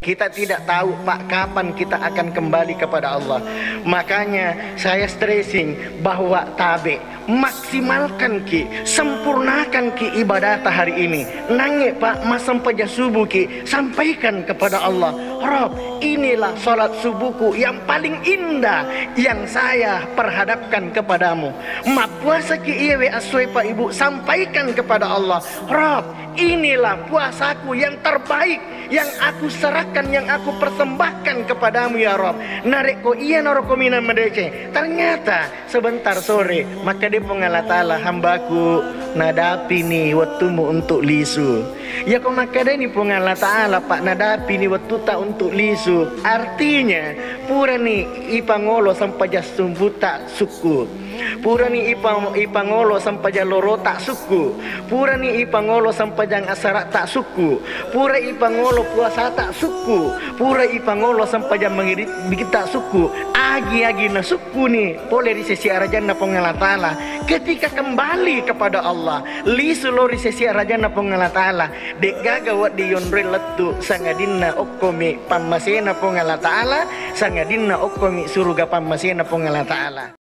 Kita tidak tahu Pak kapan kita akan kembali kepada Allah. Makanya saya stressing bahwa tabe maksimalkan ki, sempurnakan ki ibadah hari ini. Nangge Pak masam paja subuh ki, sampaikan kepada Allah, Rob, inilah salat subuhku yang paling indah yang saya perhadapkan kepadamu. Ma puasa ki iwe asoi Pak Ibu, sampaikan kepada Allah, Rob, inilah puasaku yang terbaik yang aku serahkan, yang aku persembahkan kepadamu ya Rob. Narek ko iya naroko mina medece. Ternyata sebentar sore maka dia pengalat Allah, hambaku nadapi nih waktumu untuk lisu. Ya kok maka dia ni pengalat Allah Pak, nadapi nih waktu tak untuk lisu. Artinya pura nih ipangolo sampai jasum buta suku. Pura ni ipangolo sampai jaloro tak suku. Pura ni ipangolo sampai jang asara tak suku. Pura ipangolo puasa tak suku. Pura ipangolo sampai jang mengirit bikin tak suku. Agi-agi na suku ni boleh di sesi arajana pengalatala. Ketika kembali kepada Allah, li sulori sesi arajana pengalatala. Dek gagawat di yonre letu sangadinna okkomi pamasena pengalatala. Sangadinna okkomi suruga pamasena pengalatala.